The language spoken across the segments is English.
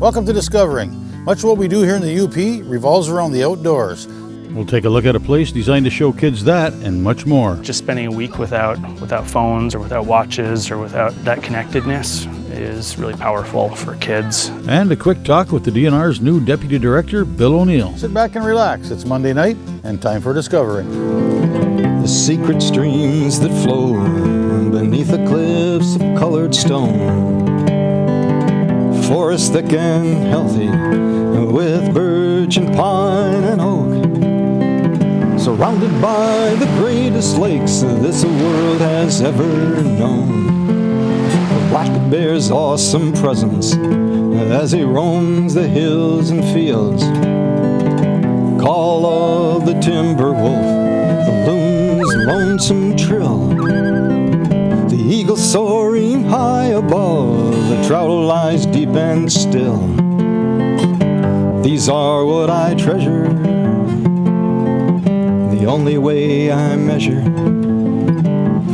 Welcome to Discovering. Much of what we do here in the UP revolves around the outdoors. We'll take a look at a place designed to show kids that and much more. Just spending a week without phones or without watches or without that connectedness is really powerful for kids. And a quick talk with the DNR's new Deputy Director, Bill Oneill. Sit back and relax. It's Monday night and time for Discovering. The secret streams that flow beneath the cliffs of colored stone. Forest thick and healthy with birch and pine and oak. Surrounded by the greatest lakes this world has ever known. The black bear's awesome presence as he roams the hills and fields. Call of the timber wolf, the loon's lonesome trill. The eagle soaring high above, the trout lies deep and still. These are what I treasure, the only way I measure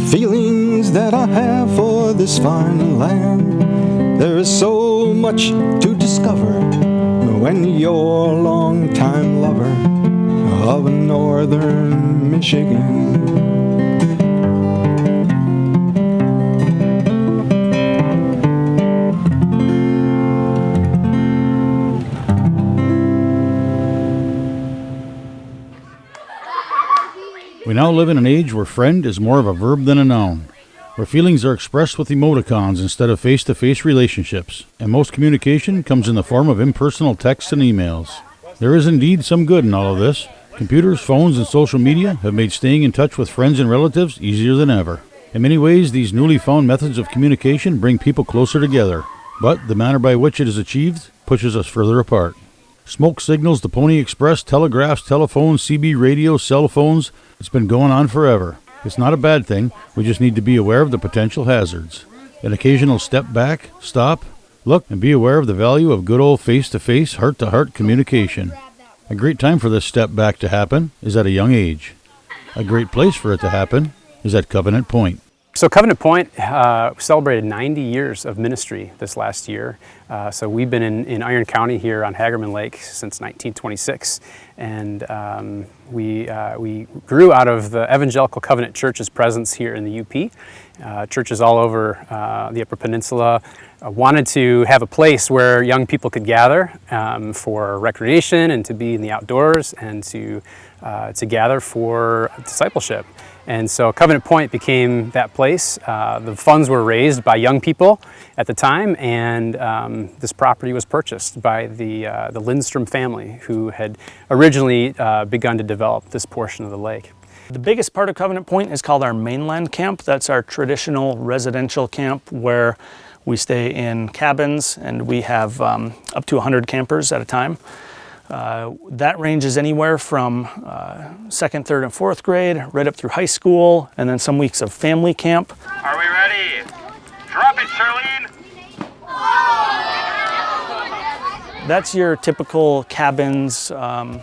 feelings that I have for this fine land. There is so much to discover when you're a long-time lover of northern Michigan. We now live in an age where friend is more of a verb than a noun, where feelings are expressed with emoticons instead of face-to-face relationships, and most communication comes in the form of impersonal texts and emails. There is indeed some good in all of this. Computers, phones, and social media have made staying in touch with friends and relatives easier than ever. In many ways, these newly found methods of communication bring people closer together, but the manner by which it is achieved pushes us further apart. Smoke signals, the Pony Express, telegraphs, telephones, CB radios, cell phones. It's been going on forever. It's not a bad thing. We just need to be aware of the potential hazards. An occasional step back, stop, look, and be aware of the value of good old face-to-face, heart-to-heart communication. A great time for this step back to happen is at a young age. A great place for it to happen is at Covenant Point. So Covenant Point celebrated 90 years of ministry this last year. So we've been in Iron County here on Hagerman Lake since 1926. And we grew out of the Evangelical Covenant Church's presence here in the UP. Churches all over the Upper Peninsula wanted to have a place where young people could gather for recreation and to be in the outdoors and to gather for discipleship. And so Covenant Point became that place. The funds were raised by young people at the time, and this property was purchased by the Lindstrom family, who had originally begun to develop this portion of the lake. The biggest part of Covenant Point is called our mainland camp. That's our traditional residential camp where we stay in cabins, and we have up to 100 campers at a time. That ranges anywhere from second, third, and fourth grade, right up through high school, and then some weeks of family camp. Are we ready? Drop it, Charlene! That's your typical cabins,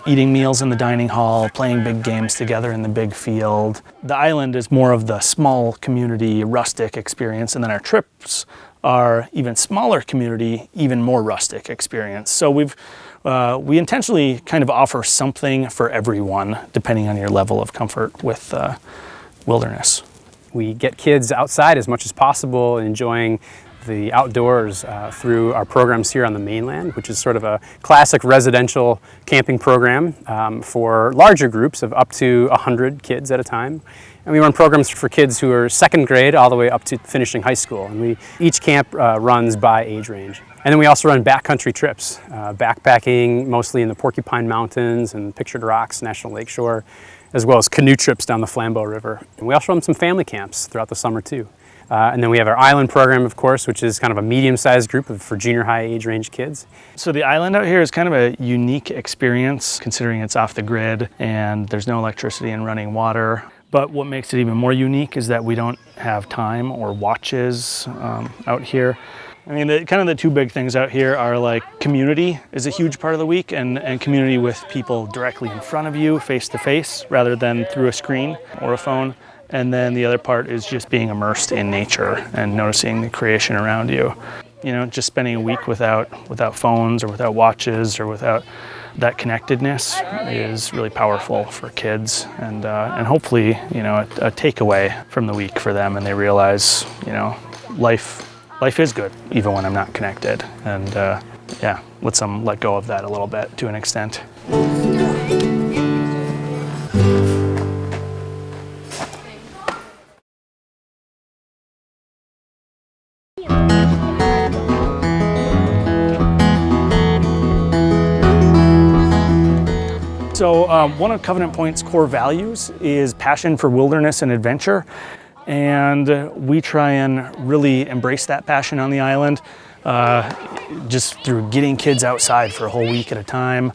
eating meals in the dining hall, playing big games together in the big field. The island is more of the small community, rustic experience, and then our trips are even smaller community, even more rustic experience. So we intentionally kind of offer something for everyone, depending on your level of comfort with wilderness. We get kids outside as much as possible, enjoying the outdoors through our programs here on the mainland, which is sort of a classic residential camping program for larger groups of up to 100 kids at a time. And we run programs for kids who are second grade all the way up to finishing high school. And each camp runs by age range. And then we also run backcountry trips, backpacking mostly in the Porcupine Mountains and Pictured Rocks National Lakeshore, as well as canoe trips down the Flambeau River. And we also run some family camps throughout the summer too. And then we have our island program, of course, which is kind of a medium-sized group for junior high age range kids. So the island out here is kind of a unique experience, considering it's off the grid and there's no electricity and running water. But what makes it even more unique is that we don't have time or watches out here. I mean, kind of the two big things out here are like community is a huge part of the week, and community with people directly in front of you, face to face, rather than through a screen or a phone. And then the other part is just being immersed in nature and noticing the creation around you. just spending a week without phones or without watches or without that connectedness is really powerful for kids, and hopefully, a takeaway from the week for them, and they realize, life is good even when I'm not connected, and lets them let go of that a little bit to an extent. So one of Covenant Point's core values is passion for wilderness and adventure, and we try and really embrace that passion on the island just through getting kids outside for a whole week at a time,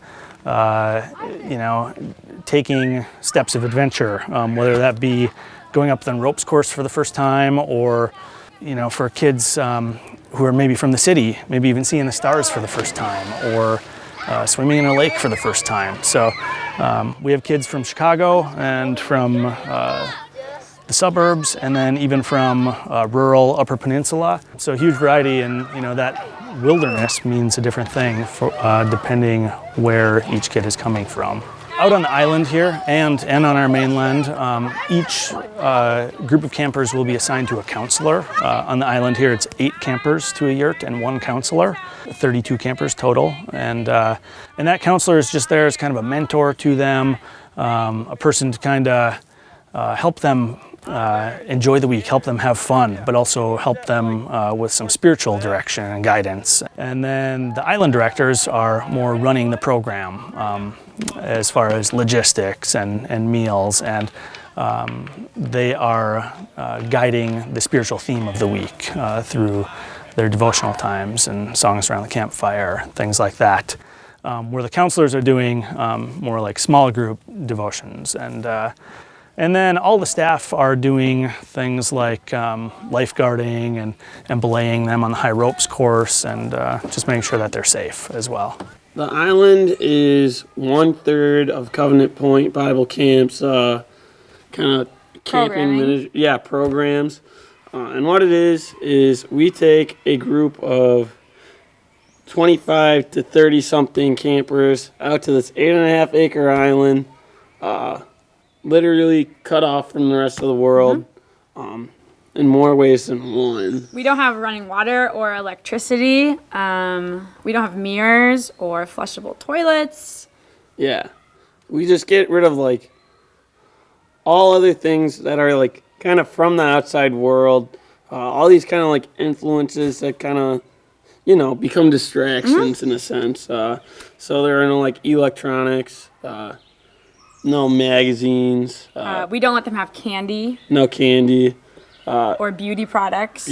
taking steps of adventure, whether that be going up the ropes course for the first time, or for kids who are maybe from the city, maybe even seeing the stars for the first time, or swimming in a lake for the first time. So we have kids from Chicago and from the suburbs, and then even from rural Upper Peninsula. So a huge variety, and that wilderness means a different thing for, depending where each kid is coming from. Out on the island here and on our mainland, each group of campers will be assigned to a counselor. On the island here, it's 8 campers to a yurt and 1 counselor, 32 campers total. And that counselor is just there as kind of a mentor to them, a person to kind of help them enjoy the week, help them have fun, but also help them with some spiritual direction and guidance. And then the island directors are more running the program as far as logistics and meals, and they are guiding the spiritual theme of the week through their devotional times and songs around the campfire, things like that. Where the counselors are doing more like small group devotions, and then all the staff are doing things like lifeguarding and belaying them on the high ropes course, and just making sure that they're safe as well. The island is 1/3 of Covenant Point Bible Camp's kind of camping programs. And what it is we take a group of 25 to 30 something campers out to this 8.5 acre island, literally cut off from the rest of the world, in more ways than one. We don't have running water or electricity. We don't have mirrors or flushable toilets. Yeah. We just get rid of all other things that are kind of from the outside world. All these kind of influences that kind of, become distractions in a sense. So there are no electronics, no magazines. We don't let them have candy. No candy. Or beauty products.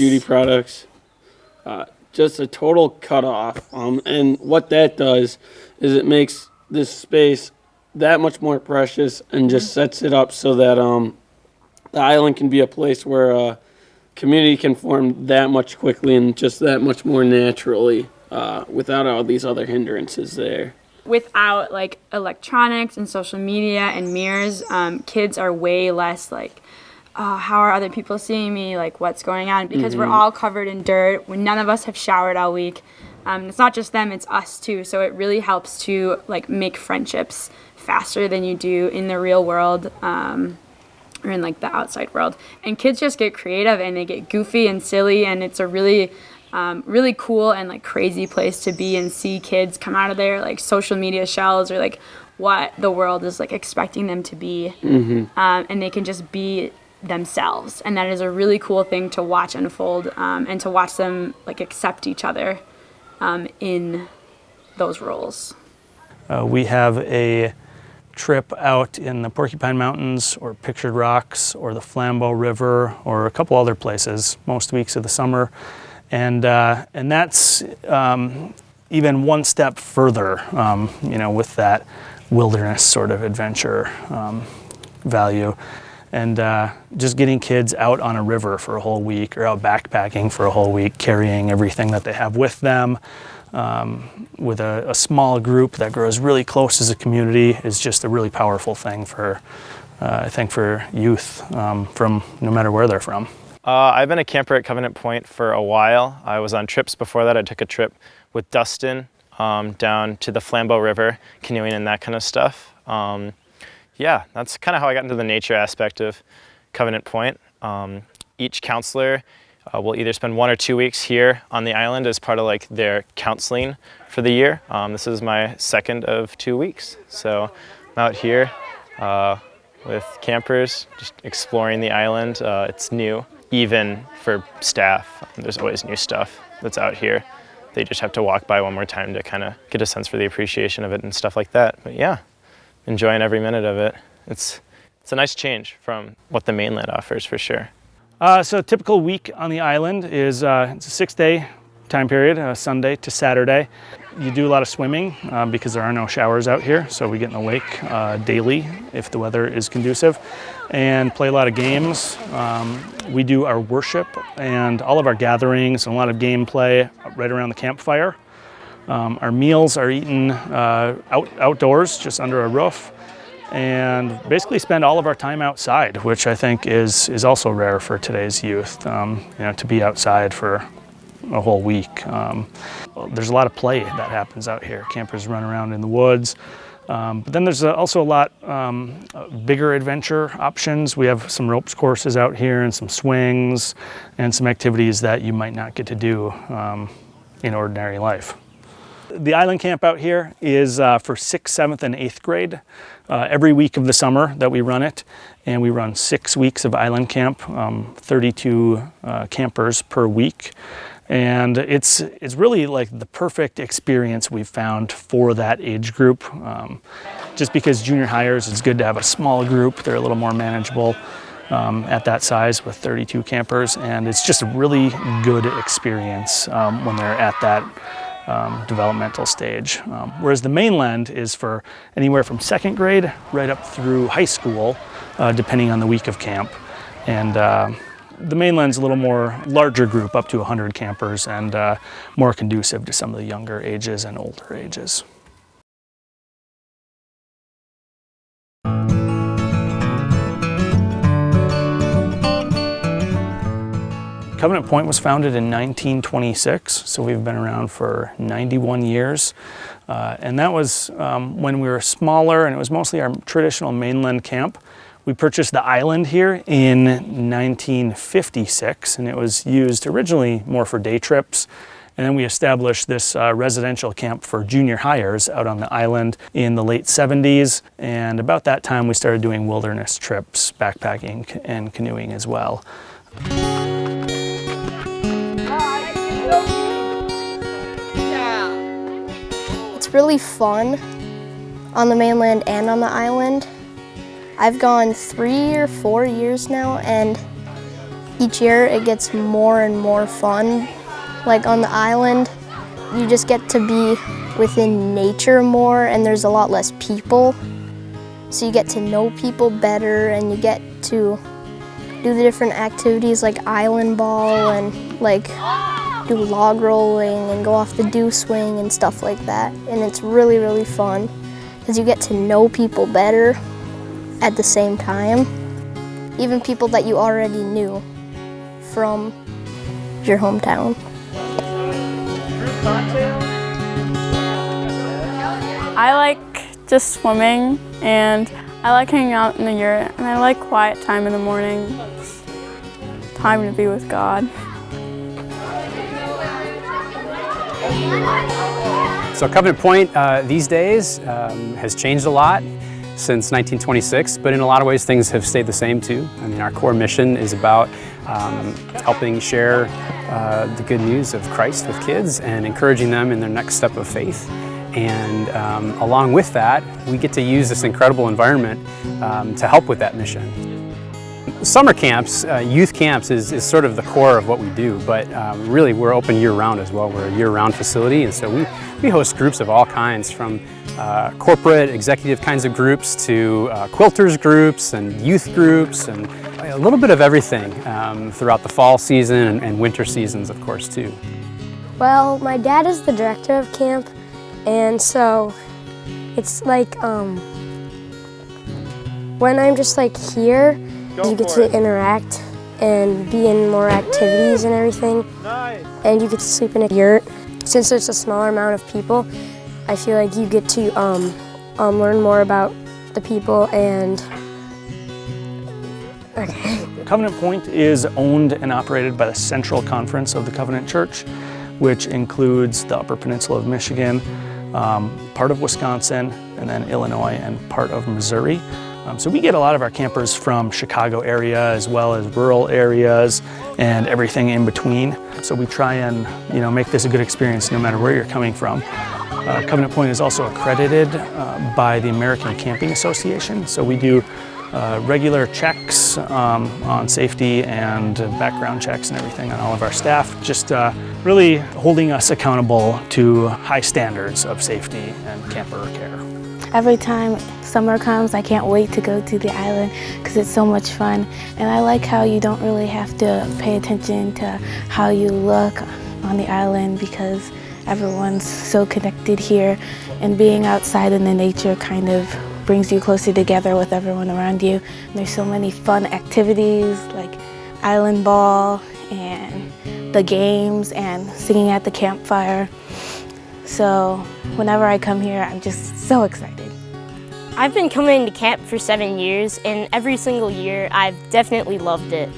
Just a total cutoff. And what that does is it makes this space that much more precious, and just sets it up so that the island can be a place where community can form that much quickly and just that much more naturally, without all these other hindrances there. Without electronics and social media and mirrors, kids are way less how are other people seeing me? What's going on? Because we're all covered in dirt. None of us have showered all week. It's not just them, it's us too. So it really helps to make friendships faster than you do in the real world, or in the outside world. And kids just get creative and they get goofy and silly, and it's a really really cool and crazy place to be and see kids come out of their social media shells, or what the world is expecting them to be, and they can just be themselves, and that is a really cool thing to watch unfold, and to watch them accept each other in those roles. We have a trip out in the Porcupine Mountains or Pictured Rocks or the Flambeau River or a couple other places most weeks of the summer, and that's even one step further, with that wilderness sort of adventure value. And just getting kids out on a river for a whole week, or out backpacking for a whole week, carrying everything that they have with them, with a small group that grows really close as a community, is just a really powerful thing for, I think, for youth from no matter where they're from. I've been a camper at Covenant Point for a while. I was on trips before that. I took a trip with Dustin down to the Flambeau River, canoeing and that kind of stuff. Yeah, that's kind of how I got into the nature aspect of Covenant Point. Each counselor will either spend 1 or 2 weeks here on the island as part of like their counseling for the year. This is my second of 2 weeks. So I'm out here with campers, just exploring the island. It's new, even for staff. There's always new stuff that's out here. They just have to walk by one more time to kind of get a sense for the appreciation of it and stuff like that. But yeah, enjoying every minute of it. It's a nice change from what the mainland offers for sure. So a typical week on the island is it's a 6-day time period, Sunday to Saturday. You do a lot of swimming because there are no showers out here, so we get in the lake daily if the weather is conducive, and play a lot of games. We do our worship and all of our gatherings and a lot of gameplay right around the campfire. Our meals are eaten outdoors, just under a roof, and basically spend all of our time outside, which I think is also rare for today's youth. To be outside for a whole week. There's a lot of play that happens out here. Campers run around in the woods. But then there's also a lot bigger adventure options. We have some ropes courses out here and some swings and some activities that you might not get to do in ordinary life. The island camp out here is for 6th, 7th, and 8th grade. Every week of the summer that we run it, and we run 6 weeks of island camp, 32 campers per week. And it's really like the perfect experience we've found for that age group. Just because junior hires, it's good to have a small group. They're a little more manageable at that size with 32 campers, and it's just a really good experience when they're at that developmental stage. Whereas the mainland is for anywhere from 2nd grade right up through high school, depending on the week of camp. And the mainland's a little more larger group, up to 100 campers, and more conducive to some of the younger ages and older ages. Covenant Point was founded in 1926, so we've been around for 91 years. And that was when we were smaller, and it was mostly our traditional mainland camp. We purchased the island here in 1956, and it was used originally more for day trips. And then we established this residential camp for junior hires out on the island in the late 70s. And about that time, we started doing wilderness trips, backpacking and canoeing as well. It's really fun on the mainland and on the island. I've gone 3 or 4 years now, and each year it gets more and more fun. Like on the island, you just get to be within nature more, and there's a lot less people. So you get to know people better, and you get to do the different activities like island ball and like do log rolling and go off the dew swing and stuff like that. And it's really, really fun because you get to know people better at the same time, even people that you already knew from your hometown. I like just swimming, and I like hanging out in the yurt, and I like quiet time in the morning. It's time to be with God. So Covenant Point these days has changed a lot since 1926, but in a lot of ways things have stayed the same too. I mean, our core mission is about helping share the good news of Christ with kids and encouraging them in their next step of faith. And along with that, we get to use this incredible environment to help with that mission. Summer camps, youth camps is sort of the core of what we do, but really we're open year-round as well. We're a year-round facility, and so we host groups of all kinds, from corporate, executive kinds of groups to quilters groups and youth groups, and a little bit of everything throughout the fall season and winter seasons, of course, too. Well, my dad is the director of camp, and so it's like when I'm just like here, you get to interact and be in more activities and everything. And you get to sleep in a yurt. Since there's a smaller amount of people, I feel like you get to learn more about the people and Covenant Point is owned and operated by the Central Conference of the Covenant Church, which includes the Upper Peninsula of Michigan, part of Wisconsin, and then Illinois and part of Missouri. So we get a lot of our campers from Chicago area as well as rural areas and everything in between. So we try and make this a good experience no matter where you're coming from. Covenant Point is also accredited by the American Camping Association. So we do regular checks on safety and background checks and everything on all of our staff, just really holding us accountable to high standards of safety and camper care. Every time summer comes, I can't wait to go to the island because it's so much fun. And I like how you don't really have to pay attention to how you look on the island because everyone's so connected here, and being outside in the nature kind of brings you closer together with everyone around you. And there's so many fun activities like island ball and the games and singing at the campfire. So whenever I come here, I'm just so excited. I've been coming to camp for 7 years, and every single year I've definitely loved it.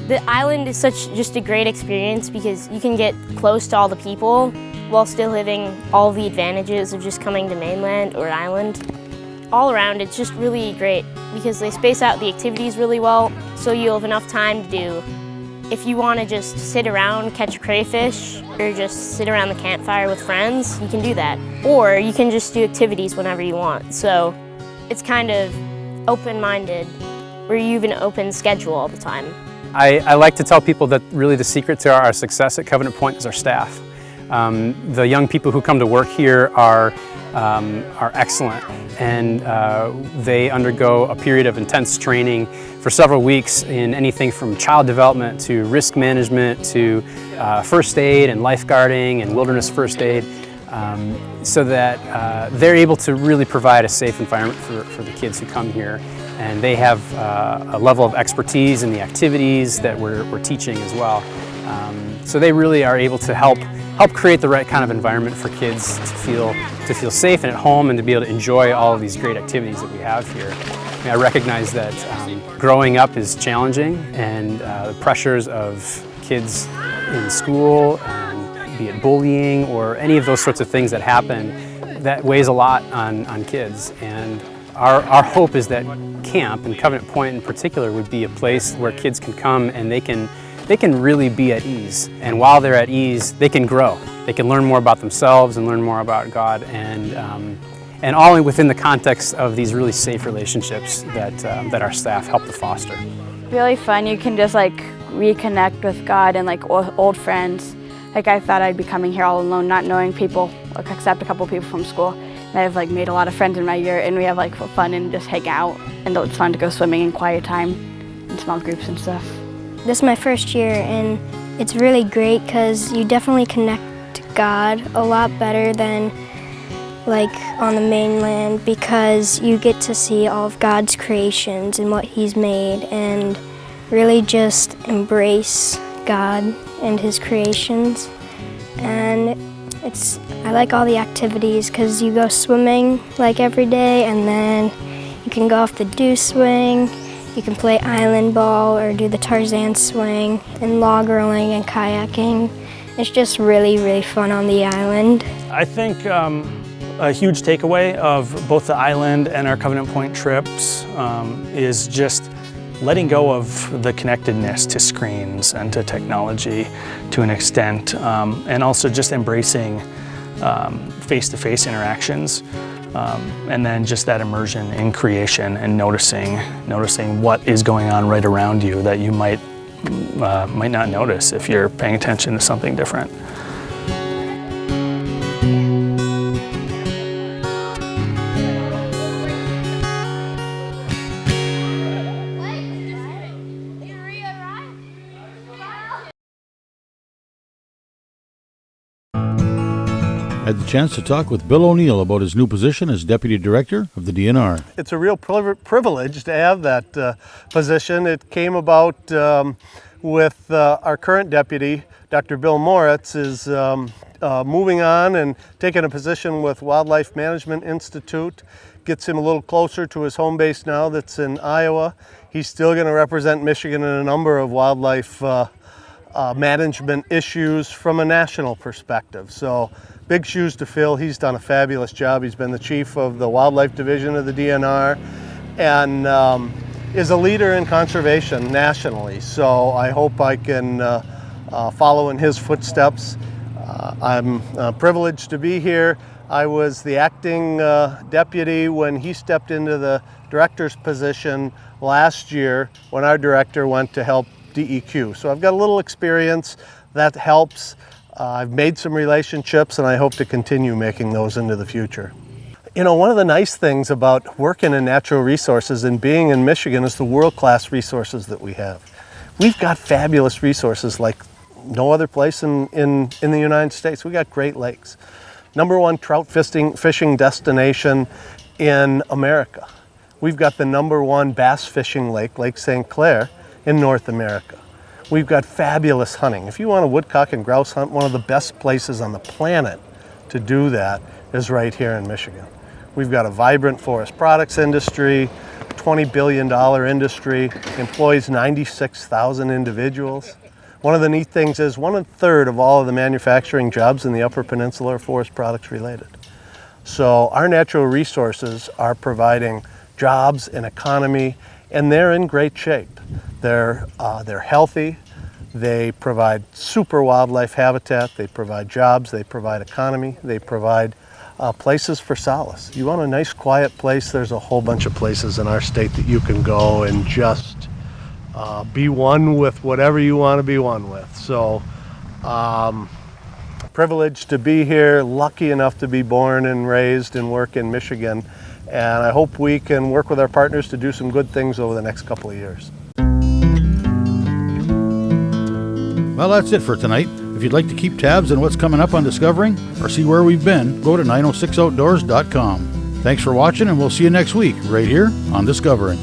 The island is just a great experience because you can get close to all the people while still having all the advantages of just coming to mainland or island. All around, it's just really great because they space out the activities really well, so you'll have enough time to do. If you want to just sit around, catch crayfish, or just sit around the campfire with friends, you can do that. Or you can just do activities whenever you want. So it's kind of open-minded, where you have an open schedule all the time. I like to tell people that really the secret to our success at Covenant Point is our staff. The young people who come to work here are excellent, and they undergo a period of intense training for several weeks in anything from child development to risk management to first aid and lifeguarding and wilderness first aid, so that they're able to really provide a safe environment for the kids who come here. And they have a level of expertise in the activities that we're teaching as well. So they really are able to help create the right kind of environment for kids to feel safe and at home and to be able to enjoy all of these great activities that we have here. I recognize that growing up is challenging, and the pressures of kids in school, and be it bullying or any of those sorts of things that happen, that weighs a lot on kids. And our hope is that camp, and Covenant Point in particular, would be a place where kids can come and they can really be at ease. And while they're at ease, they can grow. They can learn more about themselves and learn more about God, and all within the context of these really safe relationships that our staff help to foster. Really fun. You can just like reconnect with God and like old friends. Like I thought I'd be coming here all alone, not knowing people, except a couple people from school. And I've like made a lot of friends in my year, and we have like fun and just hang out. And it's fun to go swimming in quiet time in small groups and stuff. This is my first year, and it's really great because you definitely connect to God a lot better than like on the mainland, because you get to see all of God's creations and what He's made, and really just embrace God and His creations. And I like all the activities because you go swimming like every day, and then you can go off the deuce swing. You can play island ball or do the Tarzan swing and log rolling and kayaking. It's just really, really fun on the island. I think a huge takeaway of both the island and our Covenant Point trips is just letting go of the connectedness to screens and to technology to an extent, and also just embracing face-to-face interactions. And then just that immersion in creation and noticing what is going on right around you that you might not notice if you're paying attention to something different. had the chance to talk with Bill Oneill about his new position as Deputy Director of the DNR. It's a real privilege to have that position. It came about with our current deputy, Dr. Bill Moritz, is moving on and taking a position with Wildlife Management Institute. Gets him a little closer to his home base now that's in Iowa. He's still going to represent Michigan in a number of wildlife management issues from a national perspective. So big shoes to fill. He's done a fabulous job. He's been the chief of the wildlife division of the DNR and is a leader in conservation nationally. So I hope I can follow in his footsteps. I'm privileged to be here. I was the acting deputy when he stepped into the director's position last year when our director went to help DEQ. So I've got a little experience that helps. I've made some relationships and I hope to continue making those into the future. You know, one of the nice things about working in natural resources and being in Michigan is the world-class resources that we have. We've got fabulous resources like no other place in the United States. We got Great Lakes. #1 trout fishing destination in America. We've got the #1 bass fishing lake, Lake St. Clair, in North America. We've got fabulous hunting. If you want to woodcock and grouse hunt, one of the best places on the planet to do that is right here in Michigan. We've got a vibrant forest products industry, $20 billion industry, employs 96,000 individuals. One of the neat things is 1/3 of all of the manufacturing jobs in the Upper Peninsula are forest products related. So our natural resources are providing jobs and economy, and they're in great shape. They're healthy, they provide super wildlife habitat, they provide jobs, they provide economy, they provide places for solace. You want a nice quiet place, there's a whole bunch of places in our state that you can go and just be one with whatever you want to be one with. So privileged to be here, lucky enough to be born and raised and work in Michigan, and I hope we can work with our partners to do some good things over the next couple of years. Well, that's it for tonight. If you'd like to keep tabs on what's coming up on Discovering or see where we've been, go to 906outdoors.com. Thanks for watching, and we'll see you next week right here on Discovering.